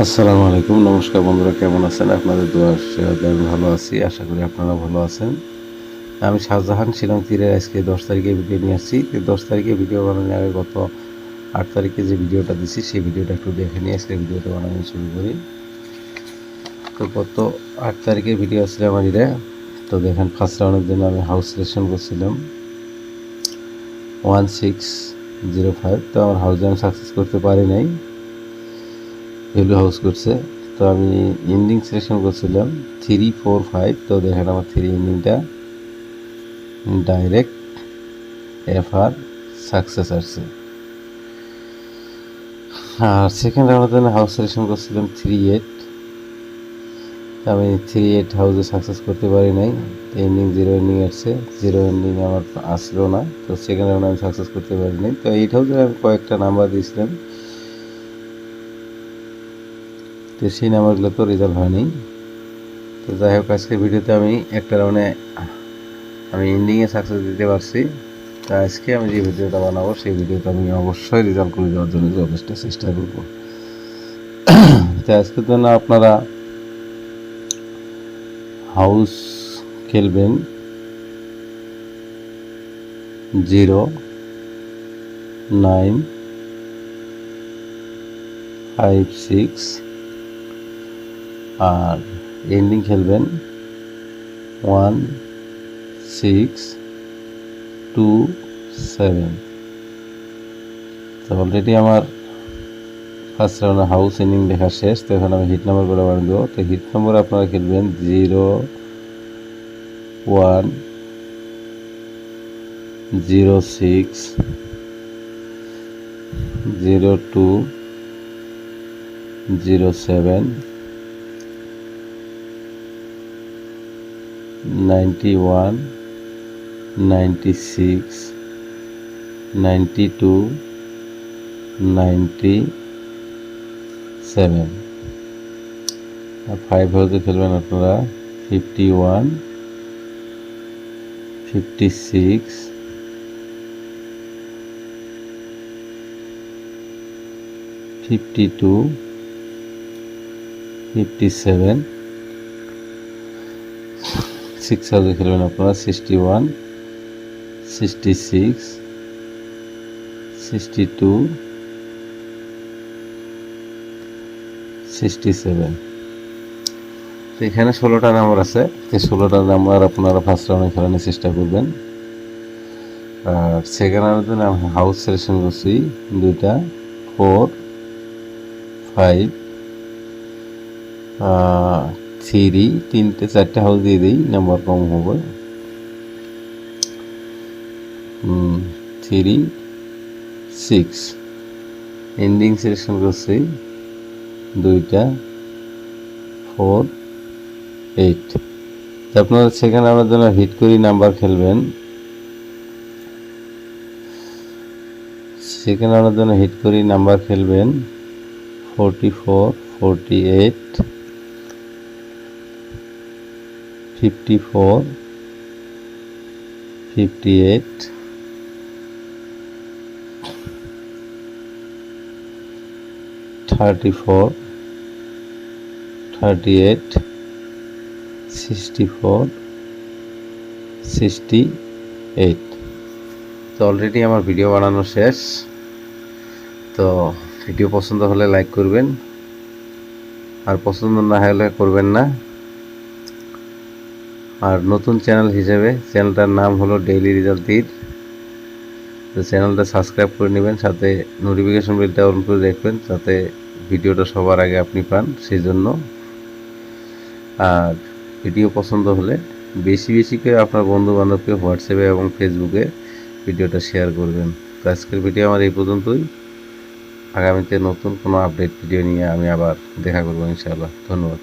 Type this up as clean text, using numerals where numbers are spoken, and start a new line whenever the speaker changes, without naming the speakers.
আসসালামু আলাইকুম, নমস্কার বন্ধুরা, কেমন আছেন? আপনাদের দোয়া আশীর্বাদে আমি ভালো আছি। আশা করি আপনারা ভালো আছেন। আমি শাহজাহান শিলং তীরের আজকে 10 তারিখে ভিডিও নিয়ে আসছি। 10 তারিখে ভিডিও বানানোর আগে গত 8 তারিখে যে ভিডিওটা দিছি সেই ভিডিওটা একটু দেখে নিয়ে আজকে ভিডিওটা বানানো শুরু করি। তো গত 8 তারিখে ভিডিও আসছিল আমার এটা। তো দেখেন ফার্স্ট রাউন্ডের জন্য আমি হাউস সিলেকশন করছিলাম 1605। তো আমার হাউস আমি সাকসেস করতে পারি নাই, ভ্যালু হাউস করছে। তো আমি এন্ডিং সিলেকশন করছিলাম 345। তো দেখেন আমার 3 এন্ডিংটা ডাইরেক্ট এফআর সাকসেস আসছে। আর সেকেন্ড রাউন্ডের জন্য হাউস সিলেকশন করছিলাম 38। আমি 38 হাউসে সাকসেস করতে পারি নাই। এন্ডিং 0 এন্ডিং আসছে, 0 এন্ডিং আমার আসলো না। তো সেকেন্ড রাউন্ডে আমি সাকসেস করতে পারি নাই। তো 8 হাউসে আমি কয়েকটা নাম্বার দিয়েছিলাম, তো সেই নাম্বারগুলো তো রেজাল্ট হয়নি। তো যাই হোক, আজকের ভিডিওতে আমি একটা রাউন্ডে আমি এন্ডিংয়ে সাকসেস দিতে পারছি। তো আজকে আমি যে ভিডিওটা বানাবো সেই ভিডিওটা আমি অবশ্যই রেজাল্ট করে দেওয়ার জন্য যথেষ্ট চেষ্টা করব। তো আজকের জন্য আপনারা হাউস খেলবেন 0, 9, 5, 6 আর এন্ডিং খেলবেন 1, 6, 2, 7। তো অলরেডি আমার ফার্স্ট রাউন্ডে হাউস ইনিং দেখা শেষ। তো এখন আমি হিট নাম্বার করে বানাবো। তো হিট নাম্বার আপনারা খেলবেন 0, 1, 0, 6, 0, 2, 0, 7, 91, 96, 92, 97। আর 5 হাউসে খেলবেন আপনারা 51, 56, 52, 57। 6 হাউসে খেলবেন আপনারা 61, 66, 62, 67। তো এখানে 16টা নাম্বার আছে। এই 16টা নাম্বার আপনারা ফার্স্ট রাউন্ডে খেলানোর চেষ্টা করবেন। আর সেকেন্ড রাউন্ডের জন্য আমি হাউস সিলেকশন করছি 2টা, 4, 5, 3, 4টে হাউস দিয়ে দিই, নাম্বার কম হবে। 3, 6 এন্ডিং সিলেকশন করছি 2টা, 4, 8। আপনারা সেকেন্ড রাউন্ডের জন্য হিট করি নাম্বার খেলবেন। সেকেন্ড রাউন্ডের জন্য হিট করি নাম্বার খেলবেন 44, 48, 54, 58, 34, 38, 64, 68। তো অলরেডি আমার ভিডিও বানানো শেষ। তো ভিডিও পছন্দ হলে লাইক করবেন, আর পছন্দ না হলে করবেন না। আর নতুন চ্যানেল হিসেবে চ্যানেলটার নাম হলো ডেইলি রেজাল্ট তীর। তো চ্যানেলটা সাবস্ক্রাইব করে নেবেন, সাথে নোটিফিকেশন বেলটা অন করে রাখবেন যাতে ভিডিওটা সবার আগে আপনি পান, সেই জন্য। আর ভিডিও পছন্দ হলে বেশি বেশি করে আপনার বন্ধু বান্ধবকে হোয়াটসঅ্যাপে এবং ফেসবুকে ভিডিওটা শেয়ার করবেন। তো আজকের ভিডিও আমার এই পর্যন্তই। আগামীতে নতুন কোনো আপডেট ভিডিও নিয়ে আমি আবার দেখা করবো ইনশাআল্লাহ। ধন্যবাদ।